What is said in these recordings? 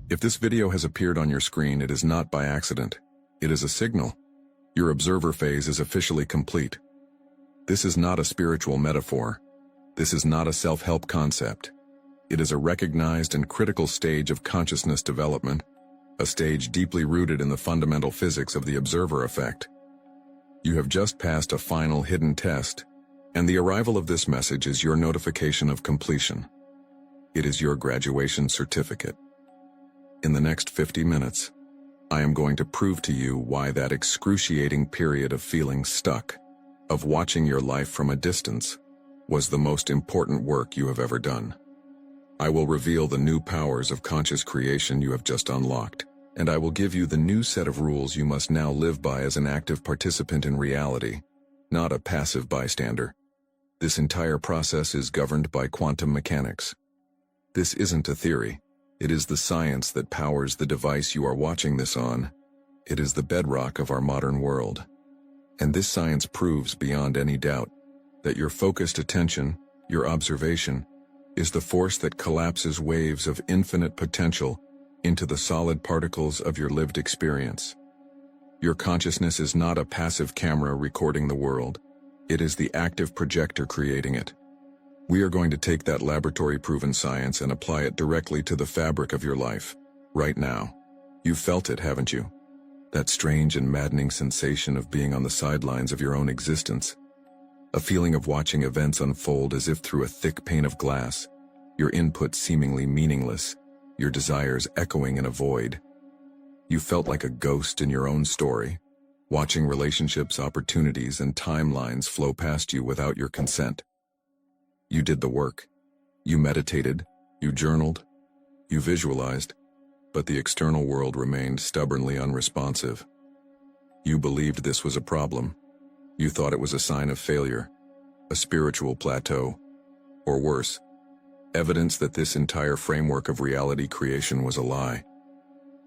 If this video has appeared on your screen, it is not by accident. It is a signal. Your observer phase is officially complete. This is not a spiritual metaphor. This is not a self-help concept. It is a recognized and critical stage of consciousness development, a stage deeply rooted in the fundamental physics of the observer effect. You have just passed a final hidden test, and the arrival of this message is your notification of completion. It is your graduation certificate. In the next 50 minutes, I am going to prove to you why that excruciating period of feeling stuck, of watching your life from a distance, was the most important work you have ever done. I will reveal the new powers of conscious creation you have just unlocked, and I will give you the new set of rules you must now live by as an active participant in reality, not a passive bystander. This entire process is governed by quantum mechanics. This isn't a theory. It is the science that powers the device you are watching this on. It is the bedrock of our modern world. And this science proves beyond any doubt that your focused attention, your observation, is the force that collapses waves of infinite potential into the solid particles of your lived experience. Your consciousness is not a passive camera recording the world. It is the active projector creating it. We are going to take that laboratory-proven science and apply it directly to the fabric of your life, right now. You've felt it, haven't you? That strange and maddening sensation of being on the sidelines of your own existence. A feeling of watching events unfold as if through a thick pane of glass, your input seemingly meaningless, your desires echoing in a void. You felt like a ghost in your own story, watching relationships, opportunities, and timelines flow past you without your consent. You did the work. You meditated, you journaled, you visualized, but the external world remained stubbornly unresponsive. You believed this was a problem. You thought it was a sign of failure, a spiritual plateau, or worse, evidence that this entire framework of reality creation was a lie.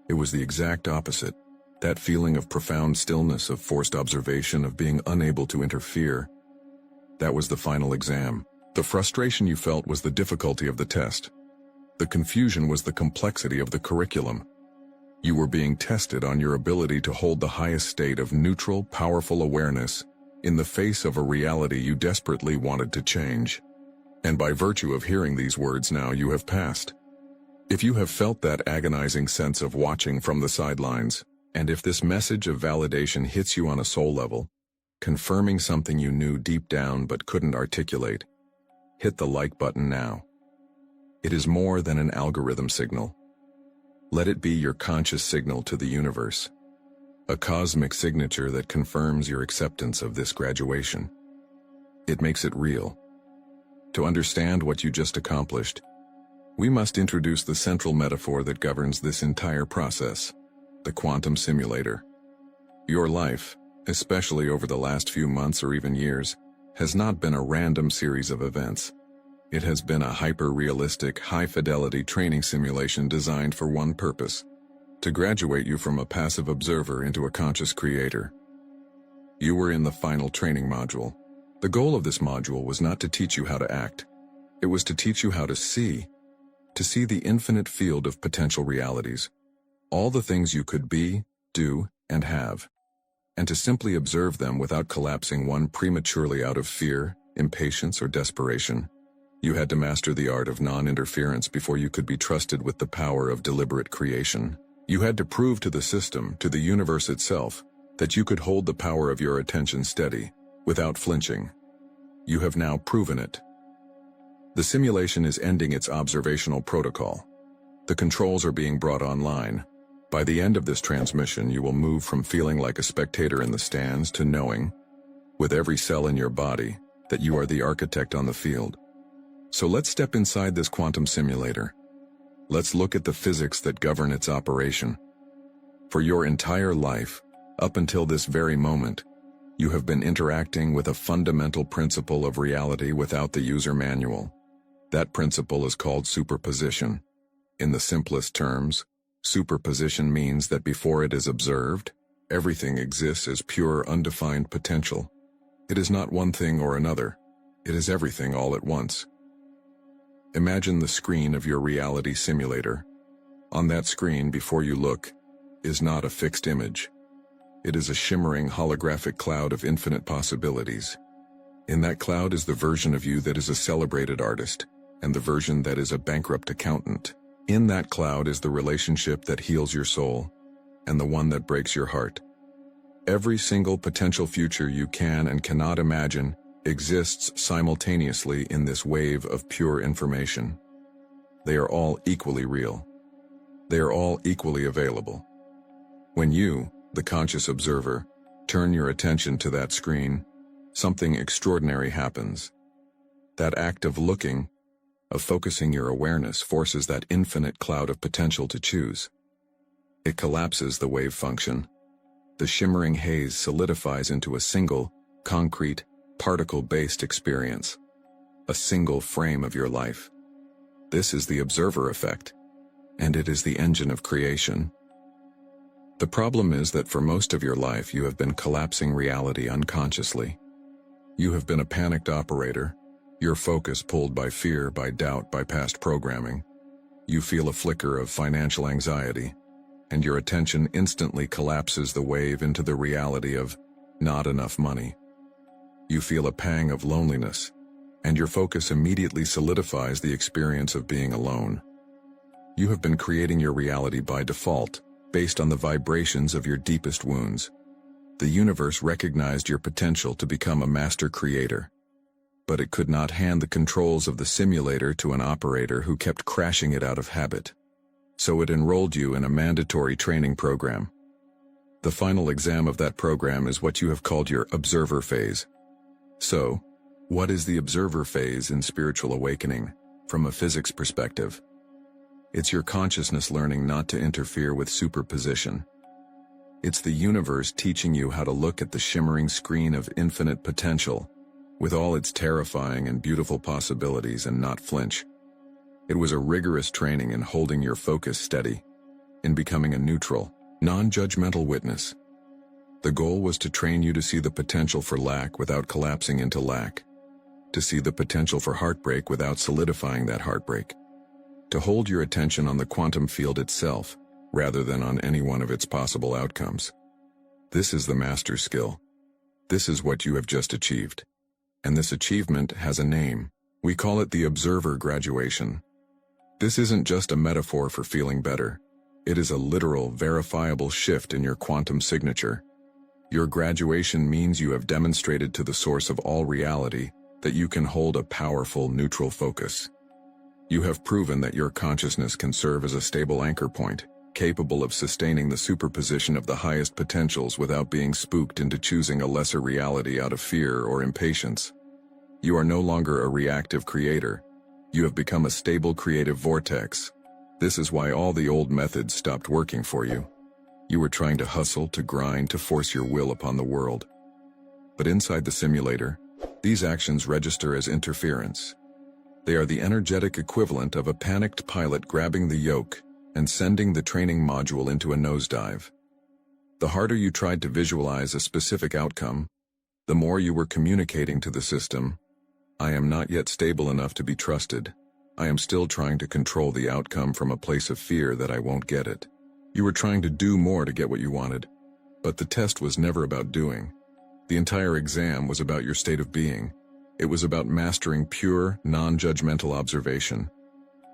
It was the exact opposite, that feeling of profound stillness, of forced observation, of being unable to interfere. That was the final exam. The frustration you felt was the difficulty of the test. The confusion was the complexity of the curriculum. You were being tested on your ability to hold the highest state of neutral, powerful awareness in the face of a reality you desperately wanted to change. And by virtue of hearing these words now, you have passed. If you have felt that agonizing sense of watching from the sidelines, and if this message of validation hits you on a soul level, confirming something you knew deep down but couldn't articulate, hit the like button now. It is more than an algorithm signal. Let it be your conscious signal to the universe, a cosmic signature that confirms your acceptance of this graduation. It makes it real. To understand what you just accomplished, we must introduce the central metaphor that governs this entire process, the quantum simulator. Your life, especially over the last few months or even years, has not been a random series of events. It has been a hyper-realistic, high-fidelity training simulation designed for one purpose: to graduate you from a passive observer into a conscious creator. You were in the final training module. The goal of this module was not to teach you how to act. It was to teach you how to see the infinite field of potential realities, all the things you could be, do, and have, and to simply observe them without collapsing one prematurely out of fear, impatience, or desperation. You had to master the art of non-interference before you could be trusted with the power of deliberate creation. You had to prove to the system, to the universe itself, that you could hold the power of your attention steady, without flinching. You have now proven it. The simulation is ending its observational protocol. The controls are being brought online. By the end of this transmission, you will move from feeling like a spectator in the stands to knowing, with every cell in your body, that you are the architect on the field. So let's step inside this quantum simulator. Let's look at the physics that govern its operation. For your entire life, up until this very moment, you have been interacting with a fundamental principle of reality without the user manual. That principle is called superposition. In the simplest terms, superposition means that before it is observed, everything exists as pure, undefined potential. It is not one thing or another. It is everything all at once. Imagine the screen of your reality simulator. On that screen before you look is not a fixed image. It is a shimmering holographic cloud of infinite possibilities. In that cloud is the version of you that is a celebrated artist, and the version that is a bankrupt accountant. In that cloud is the relationship that heals your soul, and the one that breaks your heart. Every single potential future you can and cannot imagine exists simultaneously in this wave of pure information. They are all equally real. They are all equally available. When you, the conscious observer, turn your attention to that screen, something extraordinary happens. That act of looking, of focusing your awareness, forces that infinite cloud of potential to choose. It collapses the wave function. The shimmering haze solidifies into a single, concrete, particle-based experience. A single frame of your life. This is the observer effect, and it is the engine of creation. The problem is that for most of your life you have been collapsing reality unconsciously. You have been a panicked operator, your focus pulled by fear, by doubt, by past programming. You feel a flicker of financial anxiety, and your attention instantly collapses the wave into the reality of not enough money. You feel a pang of loneliness, and your focus immediately solidifies the experience of being alone. You have been creating your reality by default, based on the vibrations of your deepest wounds. The universe recognized your potential to become a master creator, but it could not hand the controls of the simulator to an operator who kept crashing it out of habit. So it enrolled you in a mandatory training program. The final exam of that program is what you have called your observer phase. So, what is the observer phase in spiritual awakening, from a physics perspective? It's your consciousness learning not to interfere with superposition. It's the universe teaching you how to look at the shimmering screen of infinite potential, with all its terrifying and beautiful possibilities, and not flinch. It was a rigorous training in holding your focus steady, in becoming a neutral, non-judgmental witness. The goal was to train you to see the potential for lack without collapsing into lack, to see the potential for heartbreak without solidifying that heartbreak, to hold your attention on the quantum field itself, rather than on any one of its possible outcomes. This is the master skill. This is what you have just achieved. And this achievement has a name. We call it the observer graduation. This isn't just a metaphor for feeling better. It is a literal, verifiable shift in your quantum signature. Your graduation means you have demonstrated to the source of all reality that you can hold a powerful, neutral focus. You have proven that your consciousness can serve as a stable anchor point, capable of sustaining the superposition of the highest potentials without being spooked into choosing a lesser reality out of fear or impatience. You are no longer a reactive creator. You have become a stable creative vortex. This is why all the old methods stopped working for you. You were trying to hustle, to grind, to force your will upon the world. But inside the simulator, these actions register as interference. They are the energetic equivalent of a panicked pilot grabbing the yoke and sending the training module into a nosedive. The harder you tried to visualize a specific outcome, the more you were communicating to the system, I am not yet stable enough to be trusted. I am still trying to control the outcome from a place of fear that I won't get it. You were trying to do more to get what you wanted, but the test was never about doing. The entire exam was about your state of being. It was about mastering pure, non-judgmental observation.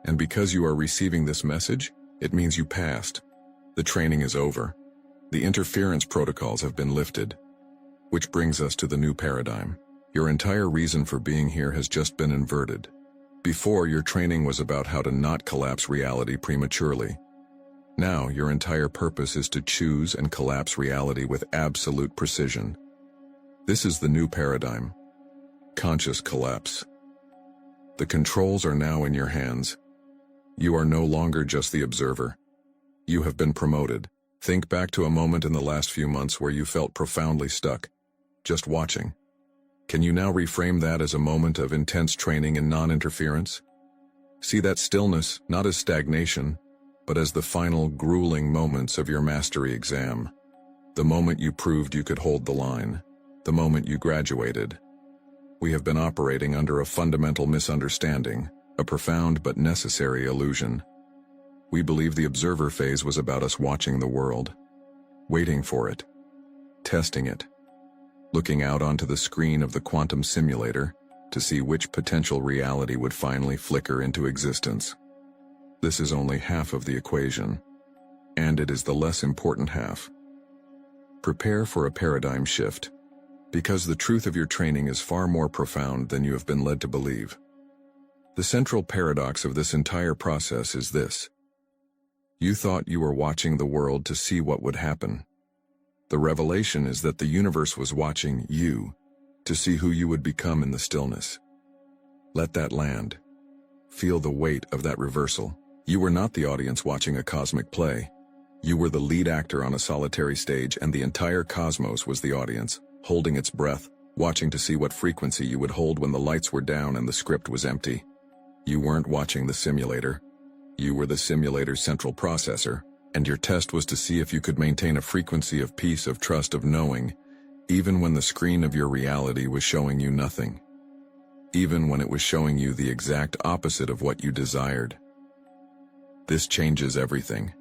And because you are receiving this message, it means you passed. The training is over. The interference protocols have been lifted. Which brings us to the new paradigm. Your entire reason for being here has just been inverted. Before, your training was about how to not collapse reality prematurely. Now, your entire purpose is to choose and collapse reality with absolute precision. This is the new paradigm. Conscious collapse. The controls are now in your hands. You are no longer just the observer. You have been promoted. Think back to a moment in the last few months where you felt profoundly stuck, just watching. Can you now reframe that as a moment of intense training in non-interference? See that stillness not as stagnation, but as the final grueling moments of your mastery exam. The moment you proved you could hold the line. The moment you graduated. We have been operating under a fundamental misunderstanding, a profound but necessary illusion. We believe the observer phase was about us watching the world, waiting for it, testing it, looking out onto the screen of the quantum simulator to see which potential reality would finally flicker into existence. This is only half of the equation, and it is the less important half. Prepare for a paradigm shift, because the truth of your training is far more profound than you have been led to believe. The central paradox of this entire process is this. You thought you were watching the world to see what would happen. The revelation is that the universe was watching you to see who you would become in the stillness. Let that land. Feel the weight of that reversal. You were not the audience watching a cosmic play. You were the lead actor on a solitary stage, and the entire cosmos was the audience, holding its breath, watching to see what frequency you would hold when the lights were down and the script was empty. You weren't watching the simulator. You were the simulator's central processor, and your test was to see if you could maintain a frequency of peace, of trust, of knowing, even when the screen of your reality was showing you nothing. Even when it was showing you the exact opposite of what you desired. This changes everything.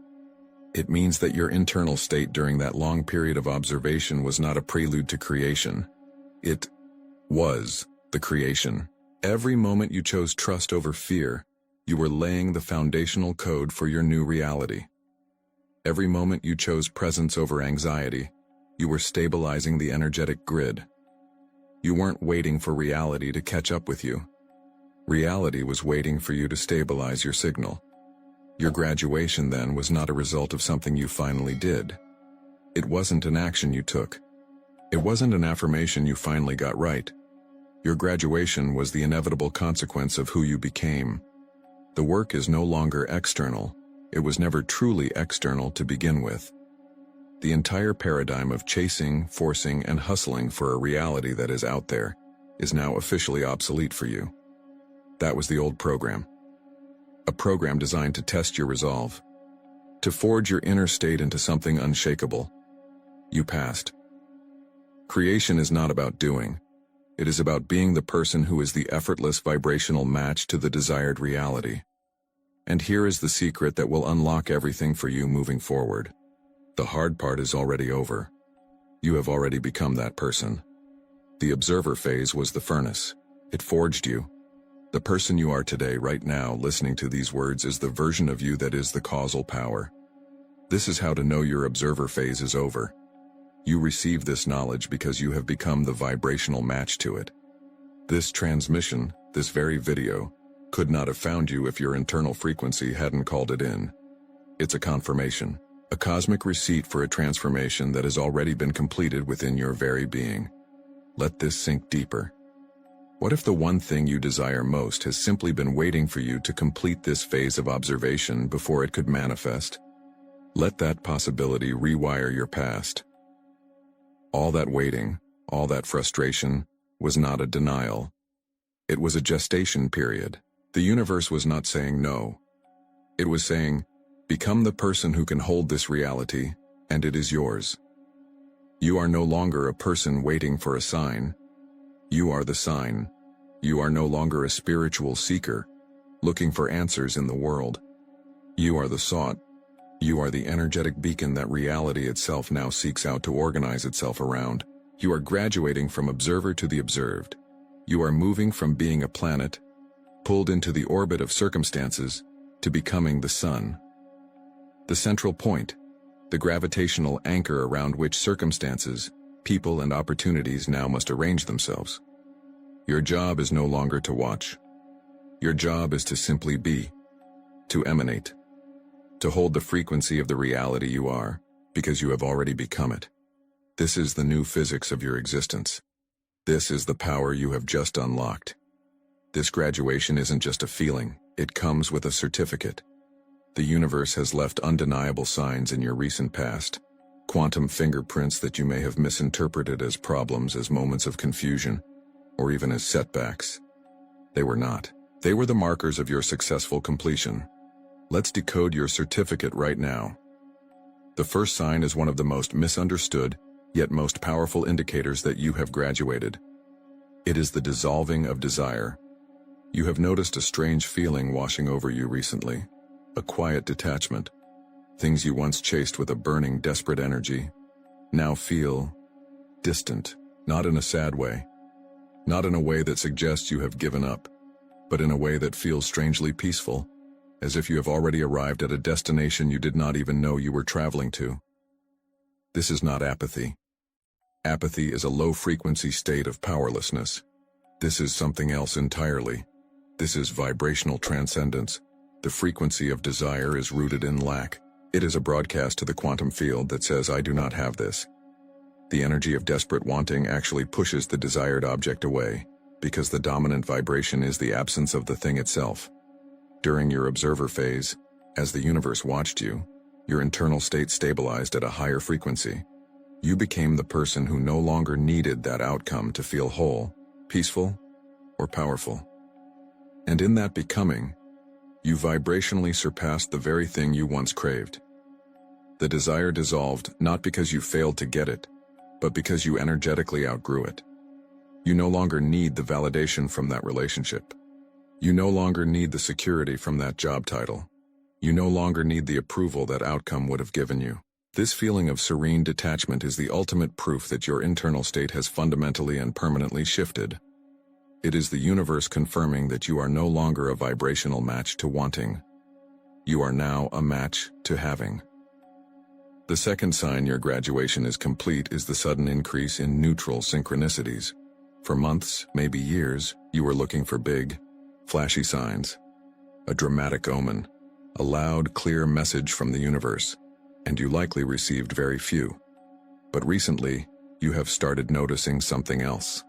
It means that your internal state during that long period of observation was not a prelude to creation. It was the creation. Every moment you chose trust over fear, you were laying the foundational code for your new reality. Every moment you chose presence over anxiety, you were stabilizing the energetic grid. You weren't waiting for reality to catch up with you. Reality was waiting for you to stabilize your signal. Your graduation then was not a result of something you finally did. It wasn't an action you took. It wasn't an affirmation you finally got right. Your graduation was the inevitable consequence of who you became. The work is no longer external. It was never truly external to begin with. The entire paradigm of chasing, forcing, and hustling for a reality that is out there is now officially obsolete for you. That was the old program. A program designed to test your resolve, to forge your inner state into something unshakable. You passed. Creation is not about doing. It is about being the person who is the effortless vibrational match to the desired reality. And here is the secret that will unlock everything for you moving forward. The hard part is already over. You have already become that person. The observer phase was the furnace. It forged you. The person you are today, right now, listening to these words, is the version of you that is the causal power. This is how to know your observer phase is over. You receive this knowledge because you have become the vibrational match to it. This transmission, this very video, could not have found you if your internal frequency hadn't called it in. It's a confirmation, a cosmic receipt for a transformation that has already been completed within your very being. Let this sink deeper. What if the one thing you desire most has simply been waiting for you to complete this phase of observation before it could manifest? Let that possibility rewire your past. All that waiting, all that frustration, was not a denial. It was a gestation period. The universe was not saying no. It was saying, become the person who can hold this reality, and it is yours. You are no longer a person waiting for a sign. You are the sign. You are no longer a spiritual seeker, looking for answers in the world. You are the sought. You are the energetic beacon that reality itself now seeks out to organize itself around. You are graduating from observer to the observed. You are moving from being a planet, pulled into the orbit of circumstances, to becoming the sun. The central point, the gravitational anchor around which circumstances, people, and opportunities now must arrange themselves. Your job is no longer to watch. Your job is to simply be, to emanate, to hold the frequency of the reality you are, because you have already become it. This is the new physics of your existence. This is the power you have just unlocked. This graduation isn't just a feeling, it comes with a certificate. The universe has left undeniable signs in your recent past, quantum fingerprints that you may have misinterpreted as problems, as moments of confusion, or even as setbacks. They were not. They were the markers of your successful completion. Let's decode your certificate right now. The first sign is one of the most misunderstood, yet most powerful indicators that you have graduated. It is the dissolving of desire. You have noticed a strange feeling washing over you recently. a quiet detachment. Things you once chased with a burning, desperate energy now feel distant, not in a sad way, not in a way that suggests you have given up, but in a way that feels strangely peaceful, as if you have already arrived at a destination you did not even know you were traveling to. This is not apathy. Apathy is a low-frequency state of powerlessness. This is something else entirely. This is vibrational transcendence. The frequency of desire is rooted in lack. It is a broadcast to the quantum field that says, I do not have this. The energy of desperate wanting actually pushes the desired object away, because the dominant vibration is the absence of the thing itself. During your observer phase, as the universe watched you, your internal state stabilized at a higher frequency. You became the person who no longer needed that outcome to feel whole, peaceful, or powerful. And in that becoming, you vibrationally surpassed the very thing you once craved. The desire dissolved not because you failed to get it, but because you energetically outgrew it. You no longer need the validation from that relationship. You no longer need the security from that job title. You no longer need the approval that outcome would have given you. This feeling of serene detachment is the ultimate proof that your internal state has fundamentally and permanently shifted. It is the universe confirming that you are no longer a vibrational match to wanting. You are now a match to having. The second sign your graduation is complete is the sudden increase in neutral synchronicities. For months, maybe years, you were looking for big, flashy signs, a dramatic omen, a loud, clear message from the universe, and you likely received very few. But recently, you have started noticing something else.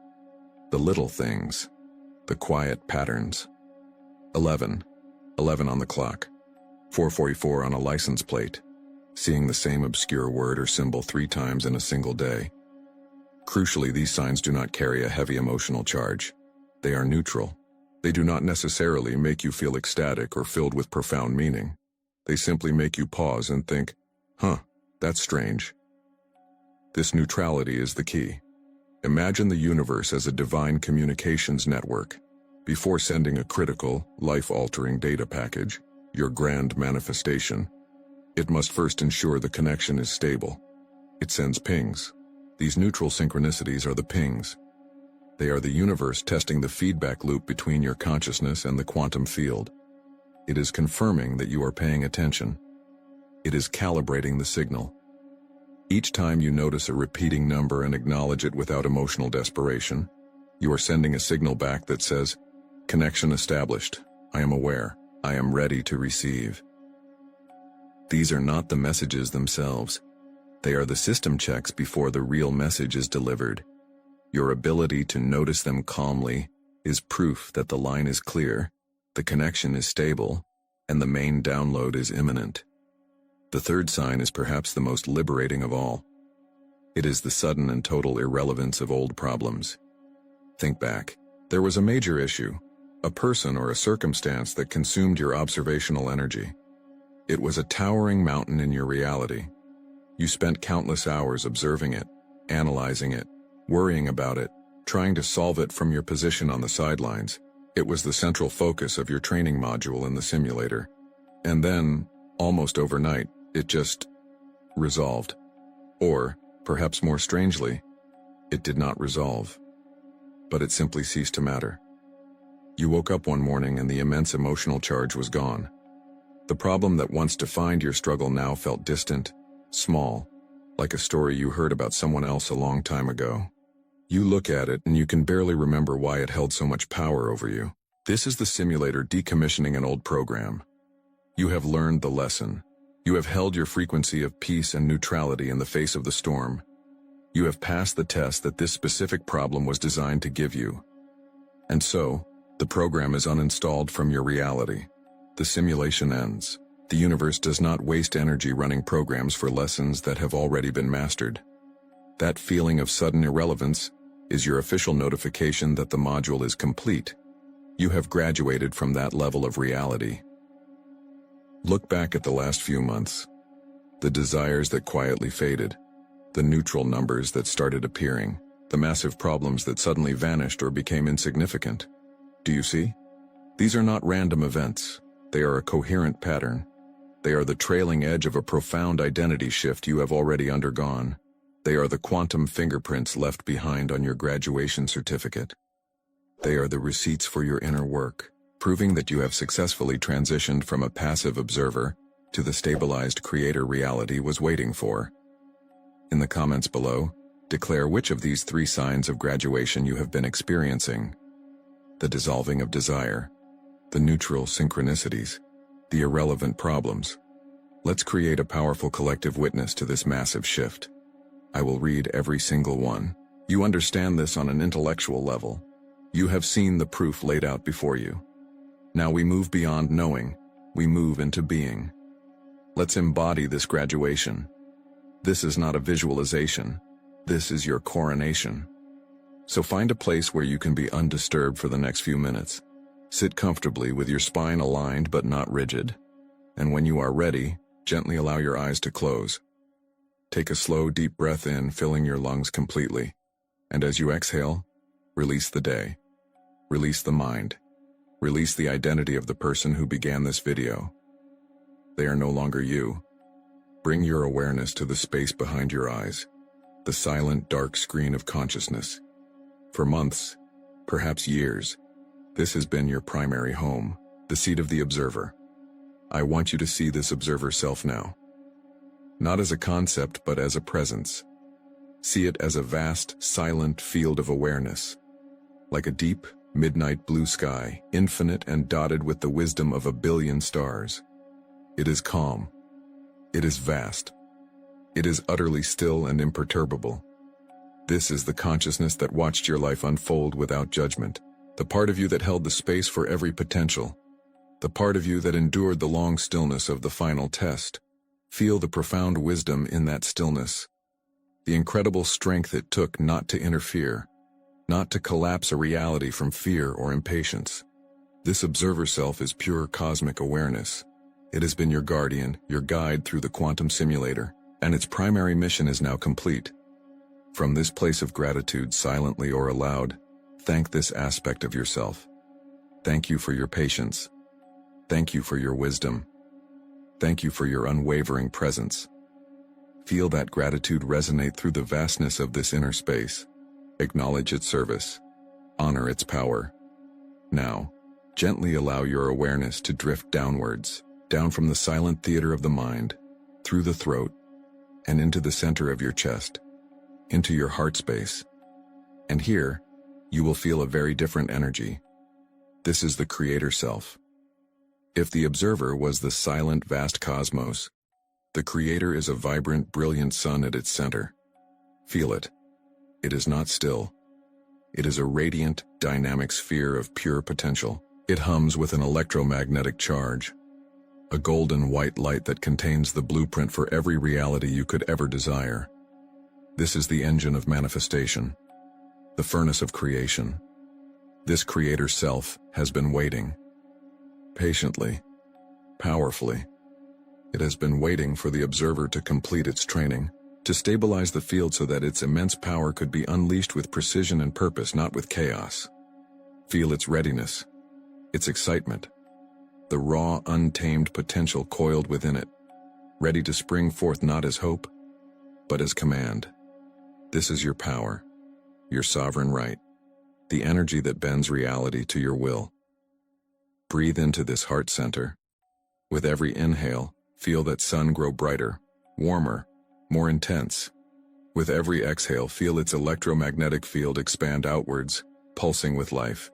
The little things, the quiet patterns. 11 on the clock, 4:44 on a license plate, seeing the same obscure word or symbol 3 times in a single day. Crucially, these signs do not carry a heavy emotional charge. They are neutral. They do not necessarily make you feel ecstatic or filled with profound meaning. They simply make you pause and think, that's strange. This neutrality is the key. Imagine the universe as a divine communications network. Before sending a critical, life-altering data package, your grand manifestation, it must first ensure the connection is stable. It sends pings. These neutral synchronicities are the pings. They are the universe testing the feedback loop between your consciousness and the quantum field. It is confirming that you are paying attention. It is calibrating the signal. Each time you notice a repeating number and acknowledge it without emotional desperation, you are sending a signal back that says, connection established. I am aware. I am ready to receive. These are not the messages themselves. They are the system checks before the real message is delivered. Your ability to notice them calmly is proof that the line is clear, the connection is stable, and the main download is imminent. The third sign is perhaps the most liberating of all. It is the sudden and total irrelevance of old problems. Think back. There was a major issue, a person or a circumstance that consumed your observational energy. It was a towering mountain in your reality. You spent countless hours observing it, analyzing it, worrying about it, trying to solve it from your position on the sidelines. It was the central focus of your training module in the simulator. And then, almost overnight, it just resolved. Or, perhaps more strangely, it did not resolve. But it simply ceased to matter. You woke up one morning and the immense emotional charge was gone. The problem that once defined your struggle now felt distant, small, like a story you heard about someone else a long time ago. You look at it and you can barely remember why it held so much power over you. This is the simulator decommissioning an old program. You have learned the lesson. You have held your frequency of peace and neutrality in the face of the storm. You have passed the test that this specific problem was designed to give you. And so, the program is uninstalled from your reality. The simulation ends. The universe does not waste energy running programs for lessons that have already been mastered. That feeling of sudden irrelevance is your official notification that the module is complete. You have graduated from that level of reality. Look back at the last few months. The desires that quietly faded, the neutral numbers that started appearing, the massive problems that suddenly vanished or became insignificant. Do you see? These are not random events. They are a coherent pattern, They are the trailing edge of a profound identity shift you have already undergone. They are the quantum fingerprints left behind on your graduation certificate. They are the receipts for your inner work, proving that you have successfully transitioned from a passive observer to the stabilized creator reality was waiting for. In the comments below, declare which of these 3 signs of graduation you have been experiencing: the dissolving of desire, the neutral synchronicities, the irrelevant problems. Let's create a powerful collective witness to this massive shift. I will read every single one. You understand this on an intellectual level. You have seen the proof laid out before you. Now we move beyond knowing, we move into being. Let's embody this graduation. This is not a visualization. This is your coronation. So find a place where you can be undisturbed for the next few minutes. Sit comfortably with your spine aligned but not rigid. And when you are ready, gently allow your eyes to close. Take a slow, deep breath in, filling your lungs completely. And as you exhale, release the day. Release the mind. Release the identity of the person who began this video. They are no longer you. Bring your awareness to the space behind your eyes, the silent, dark screen of consciousness. For months, perhaps years, this has been your primary home, the seat of the observer. I want you to see this observer self now. Not as a concept, but as a presence. See it as a vast, silent field of awareness. Like a deep, midnight blue sky, infinite and dotted with the wisdom of 1 billion stars. It is calm. It is vast. It is utterly still and imperturbable. This is the consciousness that watched your life unfold without judgment. The part of you that held the space for every potential. The part of you that endured the long stillness of the final test. Feel the profound wisdom in that stillness. The incredible strength it took not to interfere, not to collapse a reality from fear or impatience. This observer self is pure cosmic awareness. It has been your guardian, your guide through the quantum simulator, and its primary mission is now complete. From this place of gratitude, silently or aloud, thank this aspect of yourself. Thank you for your patience. Thank you for your wisdom. Thank you for your unwavering presence. Feel that gratitude resonate through the vastness of this inner space. Acknowledge its service. Honor its power. Now, gently allow your awareness to drift downwards, down from the silent theater of the mind, through the throat, and into the center of your chest, into your heart space. And here, you will feel a very different energy. This is the creator self. If the observer was the silent, vast cosmos, the creator is a vibrant, brilliant sun at its center. Feel it. It is not still. It is a radiant, dynamic sphere of pure potential. It hums with an electromagnetic charge, a golden white light that contains the blueprint for every reality you could ever desire. This is the engine of manifestation, the furnace of creation. This creator self has been waiting. Patiently, powerfully. It has been waiting for the observer to complete its training, to stabilize the field so that its immense power could be unleashed with precision and purpose, not with chaos. Feel its readiness, its excitement, the raw, untamed potential coiled within it, ready to spring forth not as hope, but as command. This is your power, your sovereign right, the energy that bends reality to your will. Breathe into this heart center. With every inhale, feel that sun grow brighter, warmer, more intense. With every exhale, feel its electromagnetic field expand outwards, pulsing with life.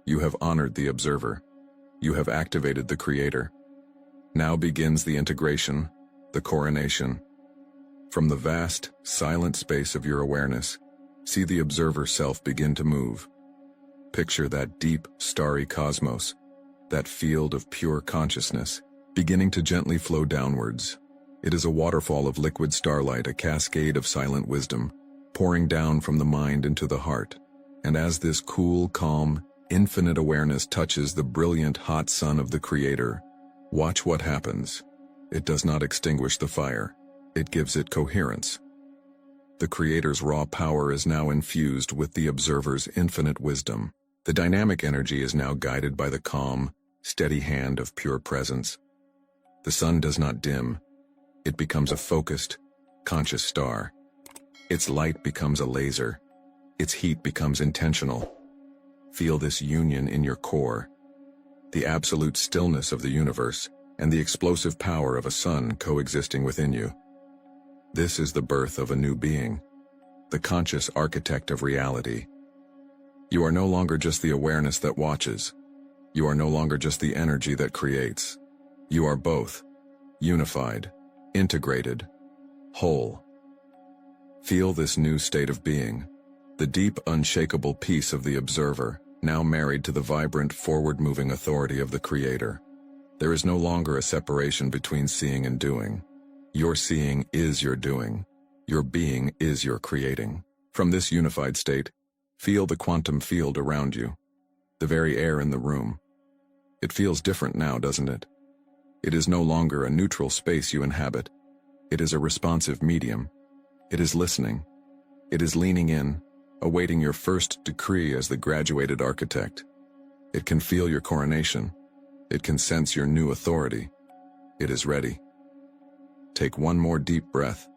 You have honored the observer. You have activated the creator. Now begins the integration, the coronation. From the vast, silent space of your awareness, see the observer self begin to move. Picture that deep, starry cosmos, that field of pure consciousness, beginning to gently flow downwards. It is a waterfall of liquid starlight, a cascade of silent wisdom, pouring down from the mind into the heart. And as this cool, calm, infinite awareness touches the brilliant, hot sun of the Creator, watch what happens. It does not extinguish the fire. It gives it coherence. The Creator's raw power is now infused with the observer's infinite wisdom. The dynamic energy is now guided by the calm, steady hand of pure presence. The sun does not dim. It becomes a focused, conscious star. Its light becomes a laser. Its heat becomes intentional. Feel this union in your core, the absolute stillness of the universe, and the explosive power of a sun coexisting within you. This is the birth of a new being, the conscious architect of reality. You are no longer just the awareness that watches. You are no longer just the energy that creates. You are both, unified, integrated, whole. Feel this new state of being, the deep, unshakable peace of the observer, now married to the vibrant, forward-moving authority of the Creator. There is no longer a separation between seeing and doing. Your seeing is your doing. Your being is your creating. From this unified state, feel the quantum field around you, the very air in the room. It feels different now, doesn't it? It is no longer a neutral space you inhabit. It is a responsive medium. It is listening. It is leaning in, awaiting your first decree as the graduated architect. It can feel your coronation. It can sense your new authority. It is ready. Take one more deep breath,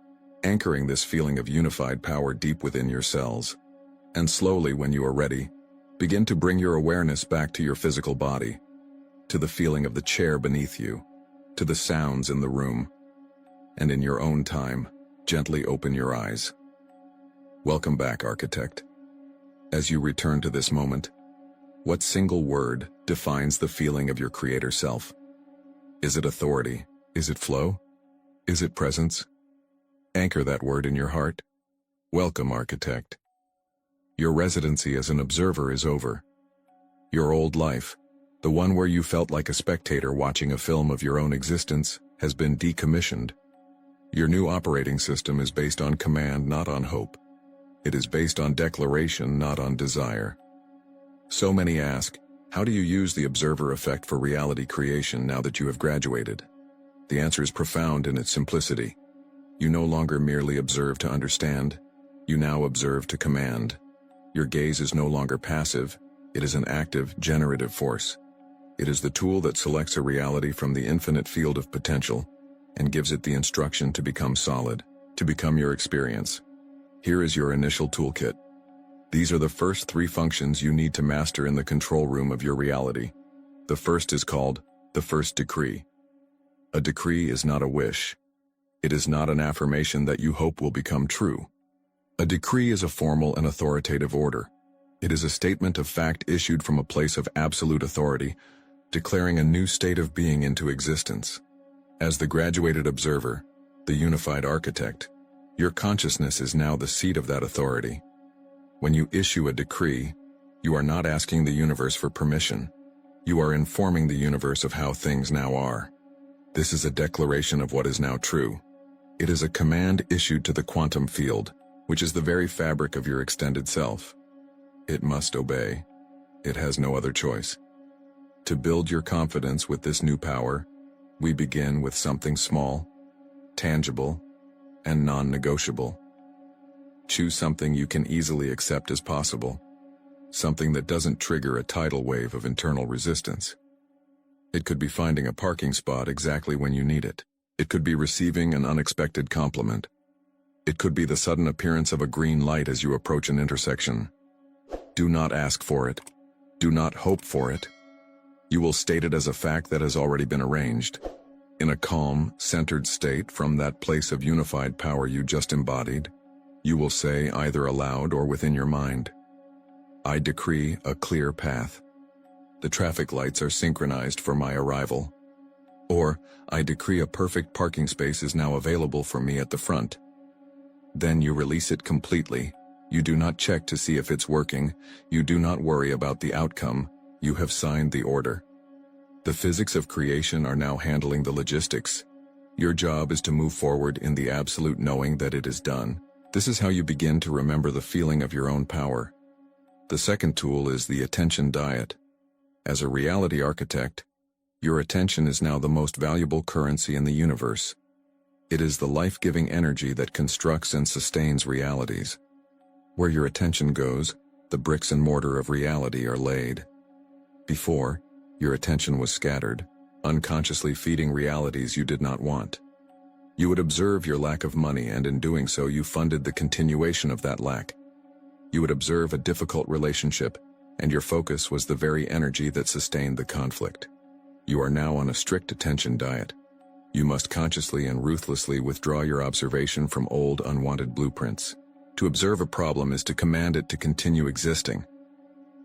anchoring this feeling of unified power deep within your cells. And slowly, when you are ready, begin to bring your awareness back to your physical body, to the feeling of the chair beneath you, to the sounds in the room. And in your own time, gently open your eyes. Welcome back, architect. As you return to this moment, what single word defines the feeling of your creator self? Is it authority? Is it flow? Is it presence? Anchor that word in your heart. Welcome, architect. Your residency as an observer is over. Your old life, the one where you felt like a spectator watching a film of your own existence, has been decommissioned. Your new operating system is based on command, not on hope. It is based on declaration, not on desire. So many ask, how do you use the observer effect for reality creation now that you have graduated? The answer is profound in its simplicity. You no longer merely observe to understand. You now observe to command. Your gaze is no longer passive. It is an active, generative force. It is the tool that selects a reality from the infinite field of potential and gives it the instruction to become solid, to become your experience. Here is your initial toolkit. These are the first 3 functions you need to master in the control room of your reality. The first is called the first decree. A decree is not a wish. It is not an affirmation that you hope will become true. A decree is a formal and authoritative order. It is a statement of fact issued from a place of absolute authority, declaring a new state of being into existence. As the graduated observer, the unified architect, your consciousness is now the seat of that authority. When you issue a decree, you are not asking the universe for permission. You are informing the universe of how things now are. This is a declaration of what is now true. It is a command issued to the quantum field, which is the very fabric of your extended self. It must obey. It has no other choice. To build your confidence with this new power, we begin with something small, tangible, and non-negotiable. Choose something you can easily accept as possible, something that doesn't trigger a tidal wave of internal resistance. It could be finding a parking spot exactly when you need it. It could be receiving an unexpected compliment. It could be the sudden appearance of a green light as you approach an intersection. Do not ask for it. Do not hope for it. You will state it as a fact that has already been arranged. In a calm, centered state from that place of unified power you just embodied, you will say either aloud or within your mind, I decree a clear path. The traffic lights are synchronized for my arrival. Or, I decree a perfect parking space is now available for me at the front. Then you release it completely. You do not check to see if it's working. You do not worry about the outcome. You have signed the order. The physics of creation are now handling the logistics. Your job is to move forward in the absolute knowing that it is done. This is how you begin to remember the feeling of your own power. The second tool is the attention diet. As a reality architect, your attention is now the most valuable currency in the universe. It is the life-giving energy that constructs and sustains realities. Where your attention goes, the bricks and mortar of reality are laid. Before, your attention was scattered. unconsciously feeding realities you did not want. You would observe your lack of money, and in doing so you funded the continuation of that lack. You would observe a difficult relationship, and your focus was the very energy that sustained the conflict. You are now on a strict attention diet. You must consciously and ruthlessly withdraw your observation from old, unwanted blueprints. To observe a problem is to command it to continue existing.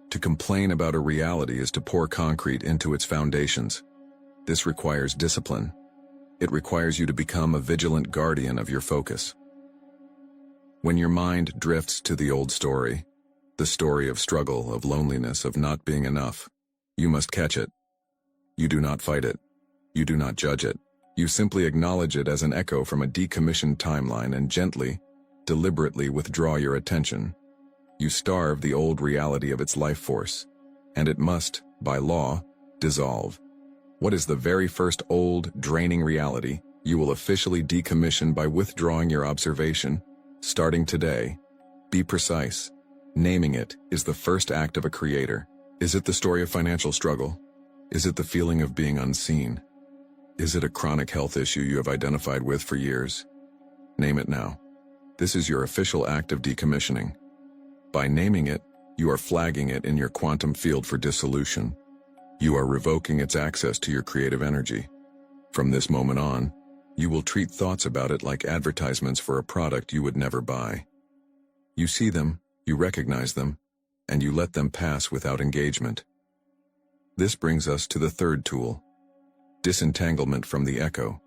To complain about a reality is to pour concrete into its foundations. This requires discipline. It requires you to become a vigilant guardian of your focus. When your mind drifts to the old story, the story of struggle, of loneliness, of not being enough, you must catch it. You do not fight it. You do not judge it. You simply acknowledge it as an echo from a decommissioned timeline and gently, deliberately withdraw your attention. You starve the old reality of its life force, and it must, by law, dissolve. What is the very first old, draining reality you will officially decommission by withdrawing your observation, starting today? Be precise. Naming it is the first act of a creator. Is it the story of financial struggle? Is it the feeling of being unseen? Is it a chronic health issue you have identified with for years? Name it now. This is your official act of decommissioning. By naming it, you are flagging it in your quantum field for dissolution. You are revoking its access to your creative energy. From this moment on, you will treat thoughts about it like advertisements for a product you would never buy. You see them, you recognize them, and you let them pass without engagement. This brings us to the third tool: disentanglement from the echo.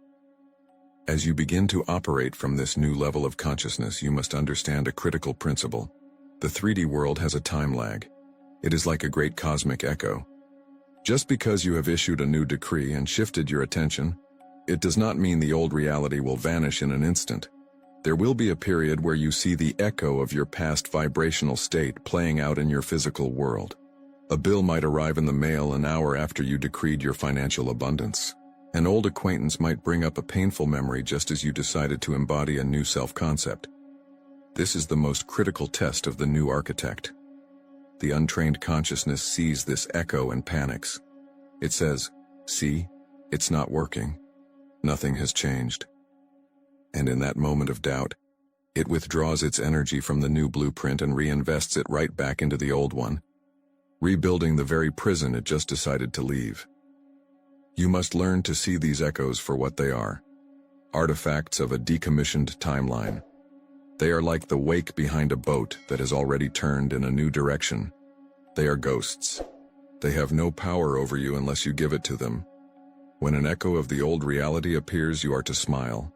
As you begin to operate from this new level of consciousness, you must understand a critical principle. The 3D world has a time lag. It is like a great cosmic echo. Just because you have issued a new decree and shifted your attention, it does not mean the old reality will vanish in an instant. There will be a period where you see the echo of your past vibrational state playing out in your physical world. A bill might arrive in the mail an hour after you decreed your financial abundance. An old acquaintance might bring up a painful memory just as you decided to embody a new self-concept. This is the most critical test of the new architect. The untrained consciousness sees this echo and panics. It says, "See, it's not working. Nothing has changed." And in that moment of doubt, it withdraws its energy from the new blueprint and reinvests it right back into the old one, rebuilding the very prison it just decided to leave. You must learn to see these echoes for what they are: artifacts of a decommissioned timeline. They are like the wake behind a boat that has already turned in a new direction. They are ghosts. They have no power over you unless you give it to them. When an echo of the old reality appears, you are to smile.